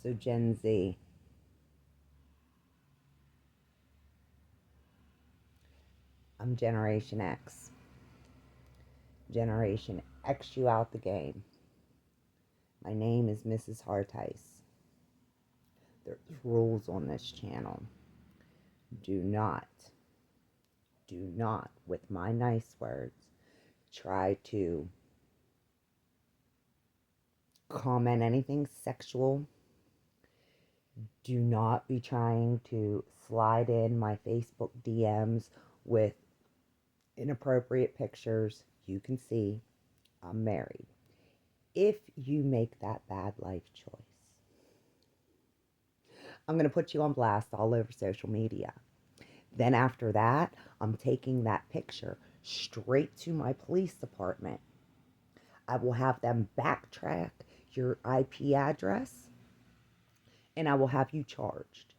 So Gen Z, I'm Generation X. Generation X you out the game. My name is Mrs. Hartice. There's rules on this channel. Do not, with my nice words, try to comment anything sexual. Do not be trying to slide in my Facebook DMs with inappropriate pictures. You can see I'm married. If you make that bad life choice, I'm going to put you on blast all over social media. Then after that, I'm taking that picture straight to my police department. I will have them backtrack your IP address, and I will have you charged.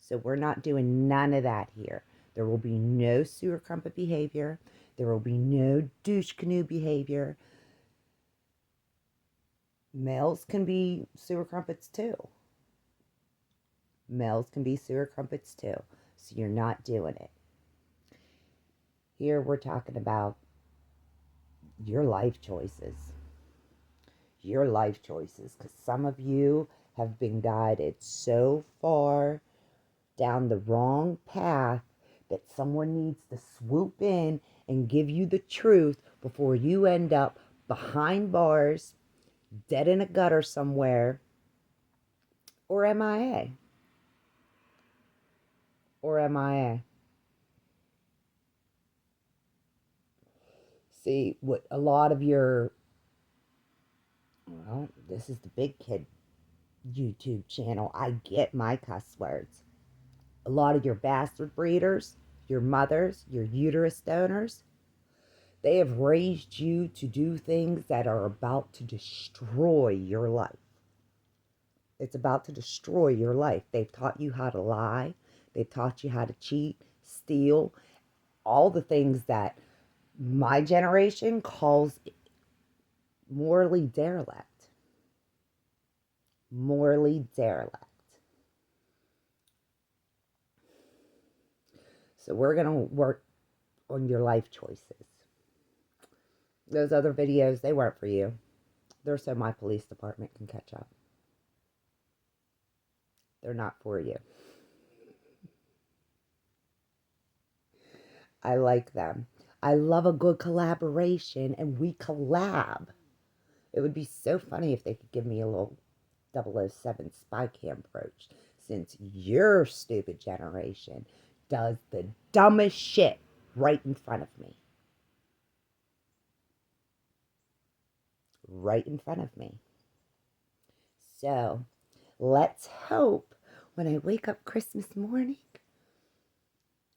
So we're not doing none of that here. There will be no sewer crumpet behavior. There will be no douche canoe behavior. Males can be sewer crumpets too. Males can be sewer crumpets too. So you're not doing it. Here we're talking about your life choices. Your life choices. Because some of you have been guided so far down the wrong path that someone needs to swoop in and give you the truth before you end up behind bars, dead in a gutter somewhere, or MIA. Or MIA. See, what a lot of your, well, this is the big kid YouTube channel. I get my cuss words. A lot of your bastard breeders, your mothers, your uterus donors, they have raised you to do things that are about to destroy your life. It's about to destroy your life. They've taught you how to lie. They've taught you how to cheat, steal, all the things that my generation calls morally derelict. Morally derelict. So we're going to work on your life choices. Those other videos, they weren't for you. They're so my police department can catch up. They're not for you. I like them. I love a good collaboration, and we collab. It would be so funny if they could give me a little 007 spy cam approach, since your stupid generation does the dumbest shit right in front of me. Right in front of me. So, let's hope when I wake up Christmas morning,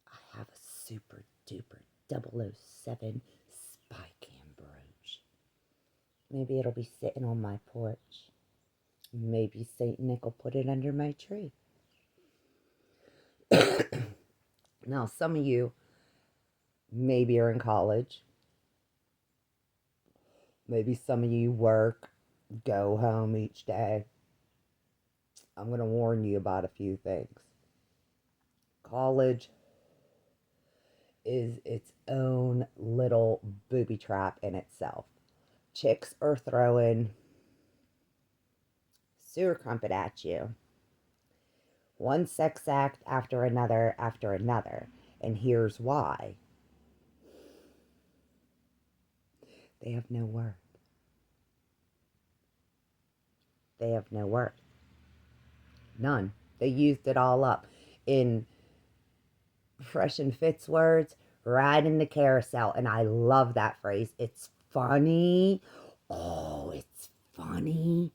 I have a super duper 007 spy cam brooch. Maybe it'll be sitting on my porch. Maybe St. Nick will put it under my tree. Now, some of you maybe are in college. Maybe some of you work, go home each day. I'm going to warn you about a few things. College is its own little booby trap in itself. Chicks are throwing sewer crumpet at you. One sex act after another after another. And here's why. They have no worth. They have no worth. None. They used it all up. In Fresh and Fit's words, riding the carousel. And I love that phrase. It's funny. Oh, it's funny.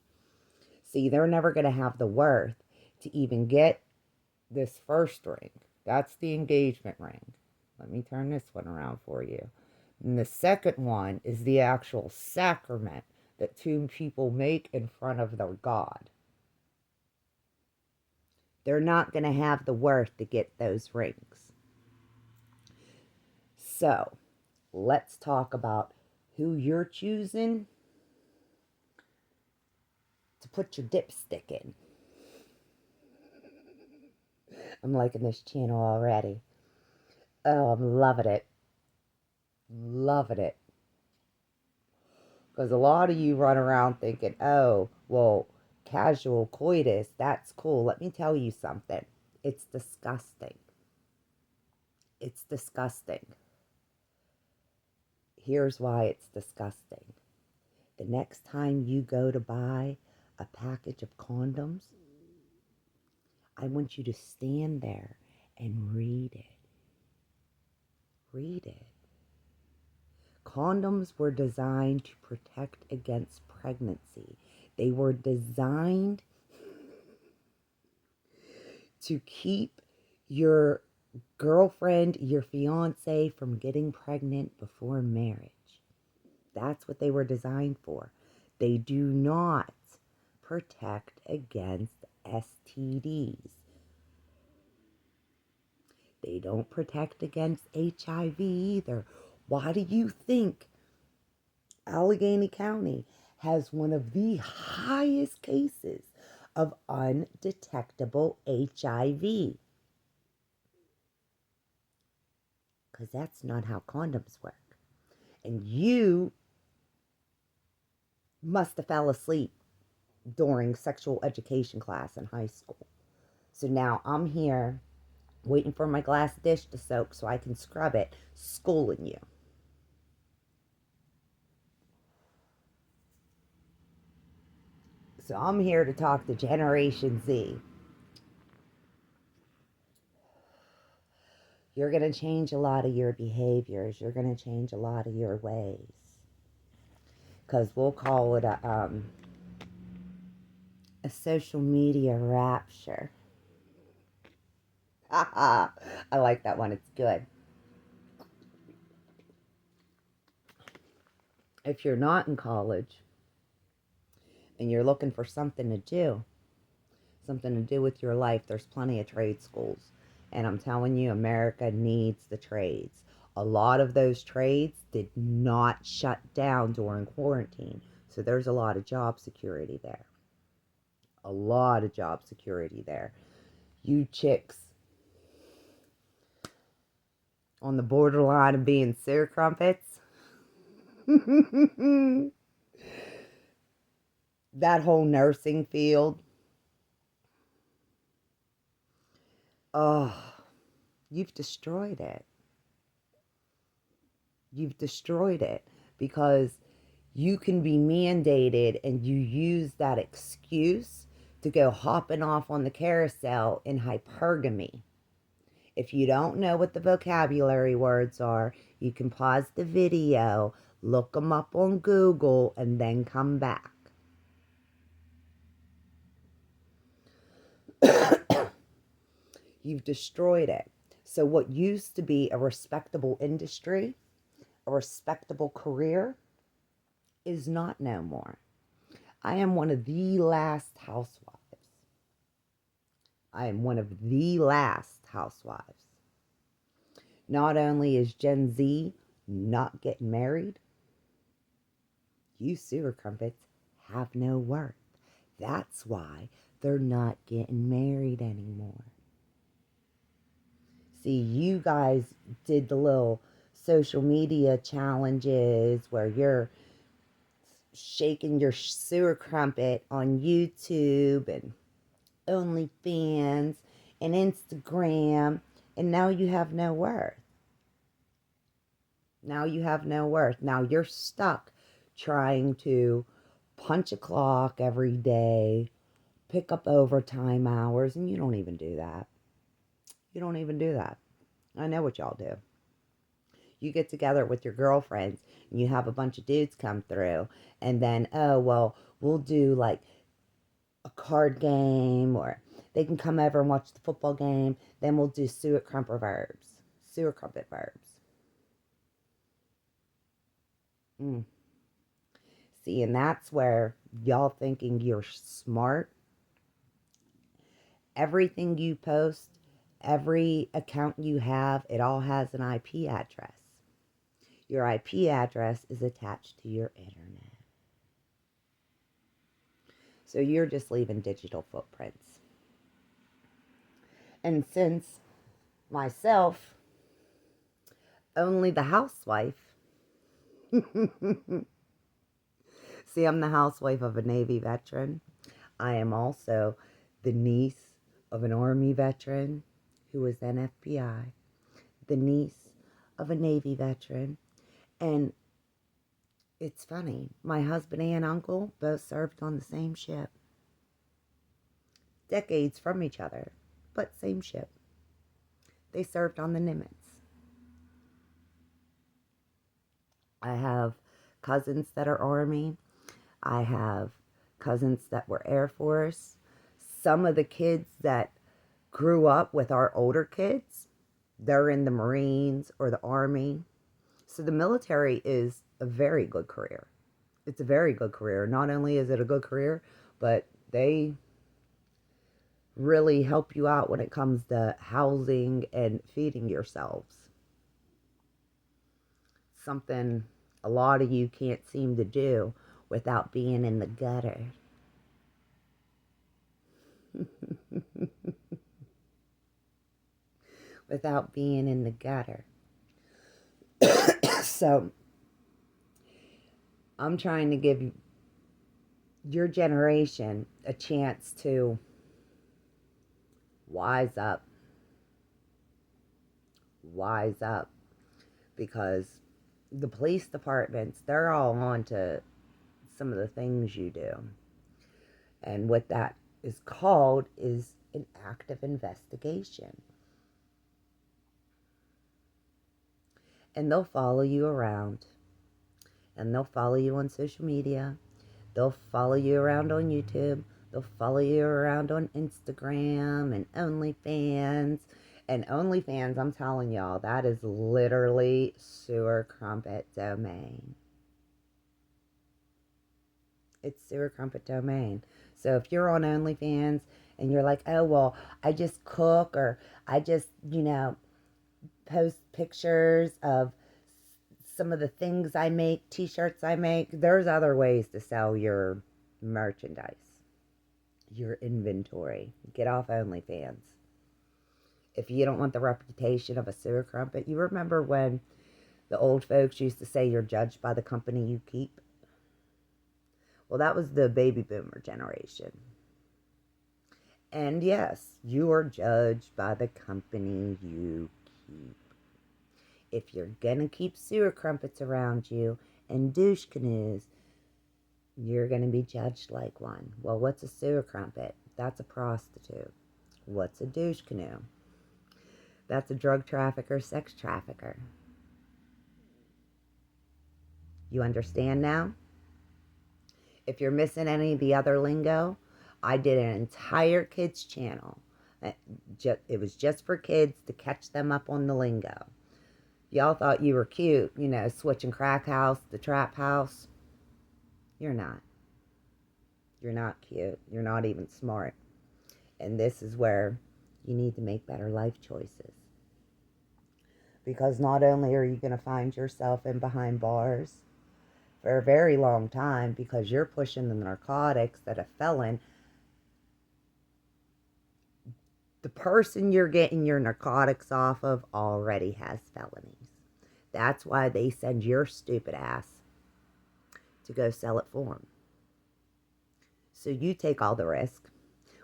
See, they're never going to have the worth to even get this first ring. That's the engagement ring. Let me turn this one around for you. And the second one is the actual sacrament that two people make in front of their God. They're not going to have the worth to get those rings. So, let's talk about who you're choosing to put your dipstick in. I'm liking this channel already. Oh, I'm loving it. Loving it. Because a lot of you run around thinking, oh, well, casual coitus, that's cool. Let me tell you something. It's disgusting. It's disgusting. Here's why it's disgusting. The next time you go to buy a package of condoms, I want you to stand there and read it. Read it. Condoms were designed to protect against pregnancy. They were designed to keep your girlfriend, your fiance from getting pregnant before marriage. That's what they were designed for. They do not protect against STDs. They don't protect against HIV either. Why do you think Allegheny County has one of the highest cases of undetectable HIV? Because that's not how condoms work. And you must have fell asleep during sexual education class in high school. So now I'm here waiting for my glass dish to soak so I can scrub it, schooling you. So I'm here to talk to Generation Z. You're going to change a lot of your behaviors. You're going to change a lot of your ways. Because we'll call it a social media rapture. I like that one. It's good. If you're not in college and you're looking for something to do with your life, there's plenty of trade schools. And I'm telling you, America needs the trades. A lot of those trades did not shut down during quarantine. So there's a lot of job security there. A lot of job security there. You chicks on the borderline of being sewer crumpets. That whole nursing field. Oh, you've destroyed it. You've destroyed it because you can be mandated and you use that excuse to go hopping off on the carousel in hypergamy. If you don't know what the vocabulary words are, you can pause the video, look them up on Google, and then come back. You've destroyed it. So what used to be a respectable industry, a respectable career, is not no more. I am one of the last housewives. I am one of the last housewives. Not only is Gen Z not getting married, you sewer crumpets have no worth. That's why they're not getting married anymore. See, you guys did the little social media challenges where you're shaking your sewer crumpet on YouTube and OnlyFans and Instagram, and now you have no worth. Now you have no worth. Now you're stuck trying to punch a clock every day, pick up overtime hours, and you don't even do that. You don't even do that. I know what y'all do. You get together with your girlfriends and you have a bunch of dudes come through, and then, oh, well, we'll do like a card game, or they can come over and watch the football game. Then we'll do sewer crumpet verbs. Sewer crumpet verbs. See, and that's where y'all thinking you're smart. Everything you post, every account you have, it all has an IP address. Your IP address is attached to your internet. So you're just leaving digital footprints. And since myself, only the housewife, see, I'm the housewife of a Navy veteran. I am also the niece of an Army veteran who was then FBI, the niece of a Navy veteran. And it's funny, my husband and uncle both served on the same ship. Decades from each other, but same ship. They served on the Nimitz. I have cousins that are Army. I have cousins that were Air Force. Some of the kids that grew up with our older kids, they're in the Marines or the Army. So the military is a very good career. It's a very good career. Not only is it a good career, but they really help you out when it comes to housing and feeding yourselves. Something a lot of you can't seem to do without being in the gutter. Without being in the gutter. So, I'm trying to give your generation a chance to wise up. Wise up. Because the police departments, they're all on to some of the things you do. And what that is called is an active investigation. And they'll follow you around. And they'll follow you on social media. They'll follow you around on YouTube. They'll follow you around on Instagram and OnlyFans. And OnlyFans, I'm telling y'all, that is literally sewer crumpet domain. It's sewer crumpet domain. So if you're on OnlyFans and you're like, oh, well, I just cook or I just, post pictures of some of the things I make, t-shirts I make, there's other ways to sell your merchandise, your inventory. Get off OnlyFans. If you don't want the reputation of a sewer crumpet, you remember when the old folks used to say you're judged by the company you keep? Well, that was the baby boomer generation. And yes, you are judged by the company you keep. If you're gonna keep sewer crumpets around you and douche canoes, you're gonna be judged like one. Well, what's a sewer crumpet? That's a prostitute. What's a douche canoe? That's a drug trafficker, sex trafficker. You understand now? If you're missing any of the other lingo, I did an entire kids channel. It was just for kids to catch them up on the lingo. Y'all thought you were cute, switching crack house to trap house. You're not. You're not cute. You're not even smart. And this is where you need to make better life choices. Because not only are you going to find yourself in behind bars for a very long time because you're pushing the narcotics that a felon, the person you're getting your narcotics off of already has felonies. That's why they send your stupid ass to go sell it for them. So you take all the risk.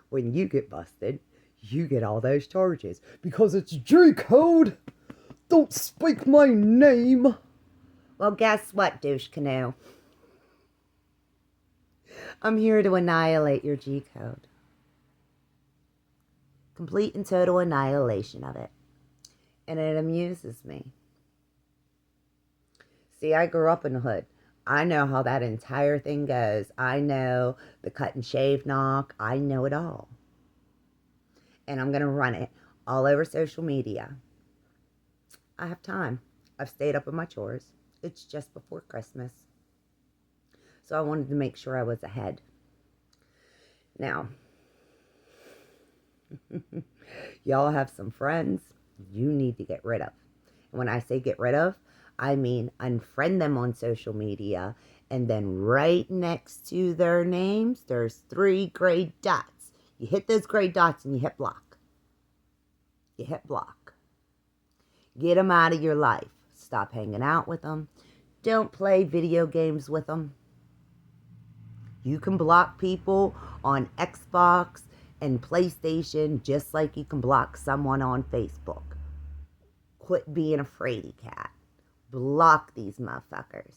When you get busted, you get all those charges. Because it's G code. Don't speak my name. Well, guess what, douche canoe? I'm here to annihilate your G code. Complete and total annihilation of it. And it amuses me. See, I grew up in the hood. I know how that entire thing goes. I know the cut and shave knock. I know it all. And I'm going to run it all over social media. I have time. I've stayed up with my chores. It's just before Christmas. So I wanted to make sure I was ahead. Now, y'all have some friends you need to get rid of. And when I say get rid of, I mean, unfriend them on social media, and then right next to their names, there's 3 gray dots. You hit those gray dots and you hit block. You hit block. Get them out of your life. Stop hanging out with them. Don't play video games with them. You can block people on Xbox and PlayStation just like you can block someone on Facebook. Quit being a fraidy cat. Block these motherfuckers.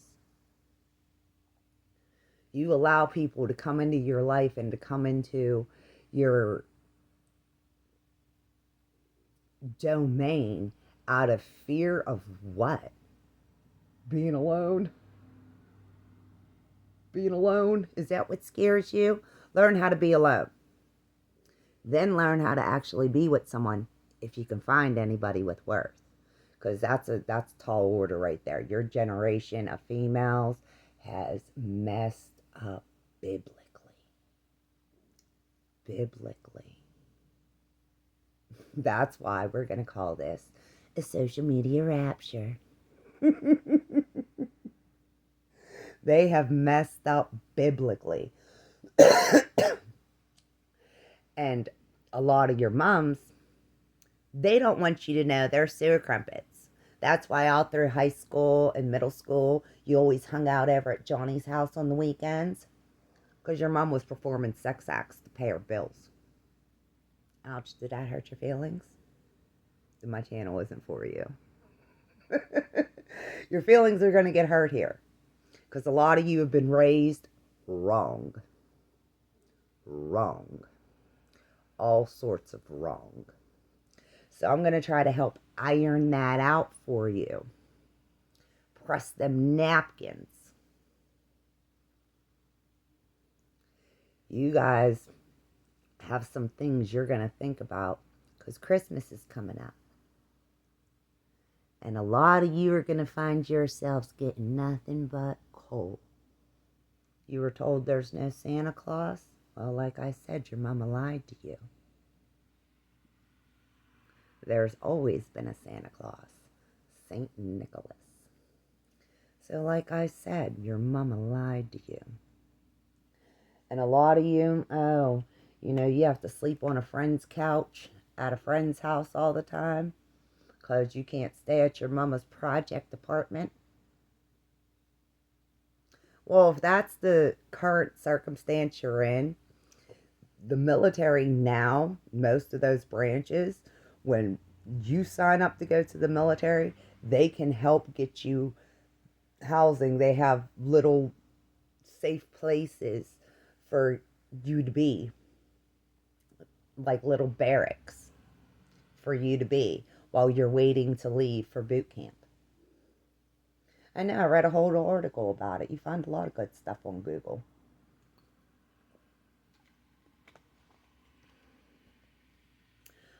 You allow people to come into your life and to come into your domain out of fear of what? Being alone? Being alone? Is that what scares you? Learn how to be alone. Then learn how to actually be with someone if you can find anybody with worth. Because that's tall order right there. Your generation of females has messed up biblically. Biblically. That's why we're going to call this a social media rapture. They have messed up biblically. And a lot of your moms, they don't want you to know they're sewer crumpets. That's why all through high school and middle school, you always hung out over at Johnny's house on the weekends. Because your mom was performing sex acts to pay her bills. Ouch, did that hurt your feelings? Then my channel isn't for you. Your feelings are going to get hurt here. Because a lot of you have been raised wrong. Wrong. All sorts of wrong. So I'm going to try to help iron that out for you. Press them napkins. You guys have some things you're going to think about because Christmas is coming up. And a lot of you are going to find yourselves getting nothing but coal. You were told there's no Santa Claus? Well, like I said, your mama lied to you. There's always been a Santa Claus, St. Nicholas. So like I said, your mama lied to you. And a lot of you, you have to sleep on a friend's couch at a friend's house all the time because you can't stay at your mama's project apartment. Well, if that's the current circumstance you're in, the military now, most of those branches, when you sign up to go to the military, they can help get you housing. They have little safe places for you to be, like little barracks for you to be while you're waiting to leave for boot camp. I know, I read a whole article about it. You find a lot of good stuff on Google.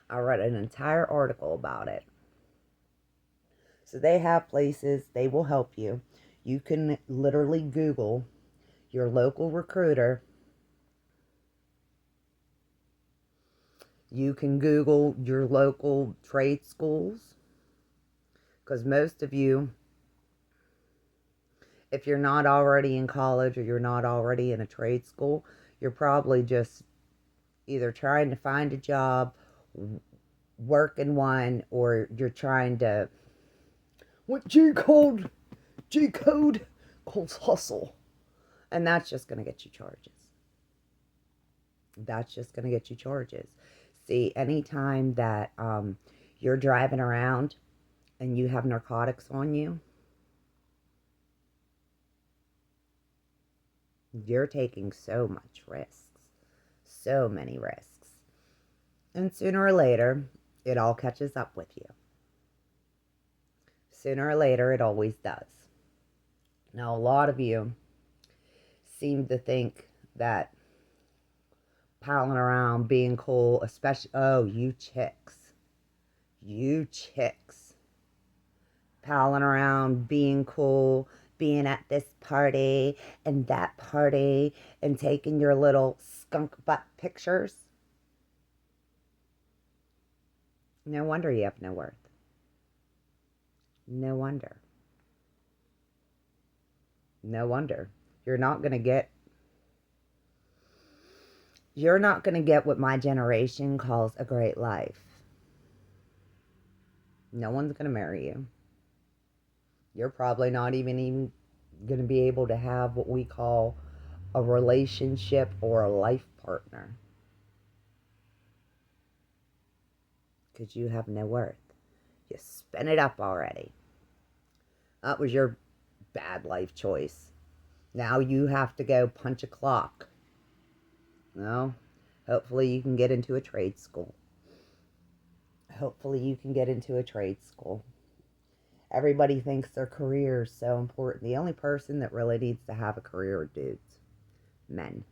I read an entire article about it. So they have places, they will help you. You can literally Google your local recruiter. You can Google your local trade schools. Because most of you, if you're not already in college or you're not already in a trade school, you're probably just either trying to find a job, work in one, or you're trying to, what G-code calls hustle. And that's just going to get you charges. That's just going to get you charges. See, anytime that you're driving around and you have narcotics on you, you're taking so much risks. So many risks. And sooner or later, it all catches up with you. Sooner or later, it always does. Now, a lot of you seem to think that palling around, being cool, especially, you chicks, palling around, being cool, being at this party and that party and taking your little skunk butt pictures. No wonder you have no worth. No wonder. No wonder. You're not going to get you're not going to get what my generation calls a great life. No one's going to marry you. You're probably not even going to be able to have what we call a relationship or a life partner. Because you have no worth. You spent it up already. That was your bad life choice. Now you have to go punch a clock. No. Hopefully you can get into a trade school. Hopefully you can get into a trade school. Everybody thinks their career is so important. The only person that really needs to have a career are dudes. Men.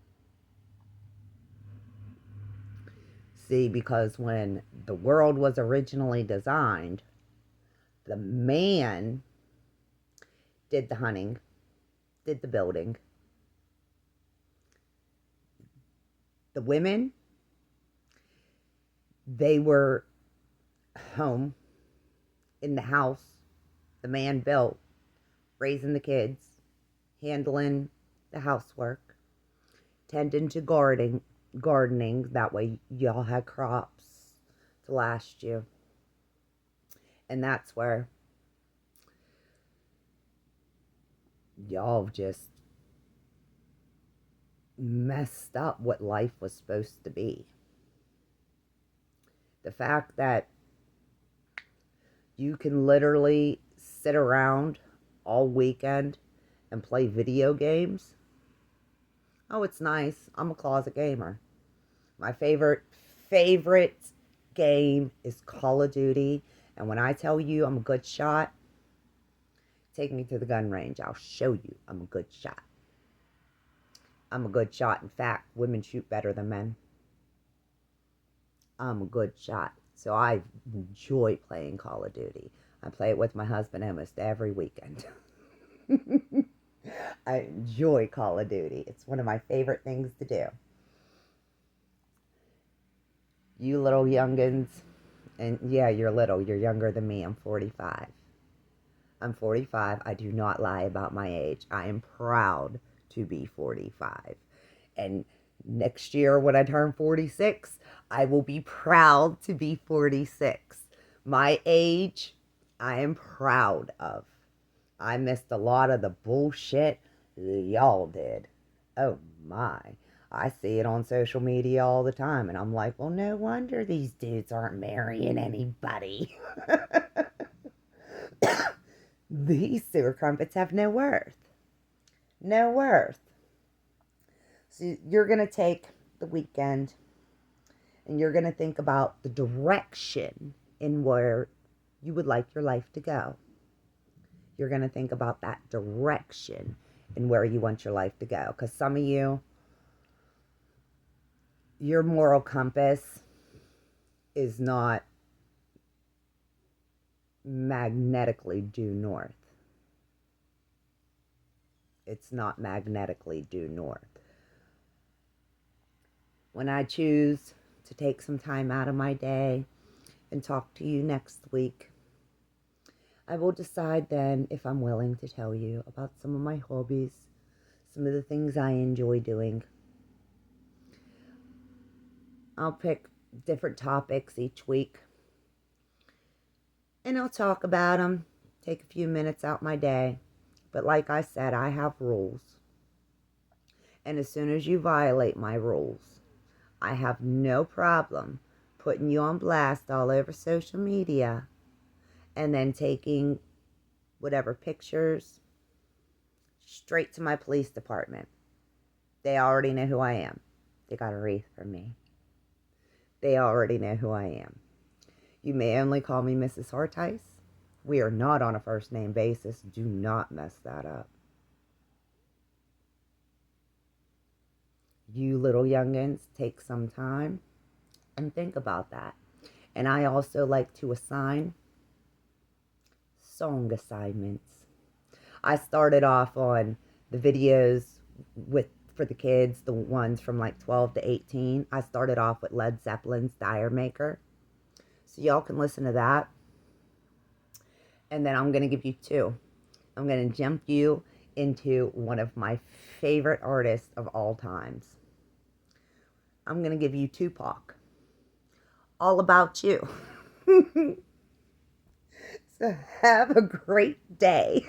See, because when the world was originally designed, the man did the hunting, did the building. The women, they were home, in the house. The man built, raising the kids, handling the housework, tending to gardening. That way y'all had crops to last you. And that's where y'all just messed up what life was supposed to be. The fact that you can literally sit around all weekend and play video games. Oh, it's nice. I'm a closet gamer. My favorite game is Call of Duty. And when I tell you I'm a good shot, take me to the gun range. I'll show you I'm a good shot. I'm a good shot. In fact, women shoot better than men. I'm a good shot. So I enjoy playing Call of Duty. I play it with my husband almost every weekend. I enjoy Call of Duty. It's one of my favorite things to do. You little youngins, and yeah, you're little. You're younger than me. I'm 45. I'm 45. I do not lie about my age. I am proud to be 45. And next year when I turn 46, I will be proud to be 46. My age, I am proud of. I missed a lot of the bullshit y'all did. Oh my. I see it on social media all the time, and I'm like, well, no wonder these dudes aren't marrying anybody. These sewer crumpets have no worth. No worth. So you're going to take the weekend and you're going to think about the direction in where you would like your life to go. You're going to think about that direction in where you want your life to go. Because some of you, your moral compass is not magnetically due north. It's not magnetically due north. When I choose to take some time out of my day and talk to you next week, I will decide then if I'm willing to tell you about some of my hobbies, some of the things I enjoy doing. I'll pick different topics each week, and I'll talk about them, take a few minutes out my day. But like I said, I have rules. And as soon as you violate my rules, I have no problem putting you on blast all over social media and then taking whatever pictures straight to my police department. They already know who I am. They got a wreath from me. They already know who I am. You may only call me Mrs. Hartice. We are not on a first name basis. Do not mess that up. You little youngins, take some time and think about that. And I also like to assign song assignments. I started off on the videos for the kids, the ones from like 12 to 18. I started off with Led Zeppelin's Dire Maker. So y'all can listen to that. And then I'm going to give you two. I'm going to jump you into one of my favorite artists of all times. I'm going to give you Tupac. All About You. So have a great day.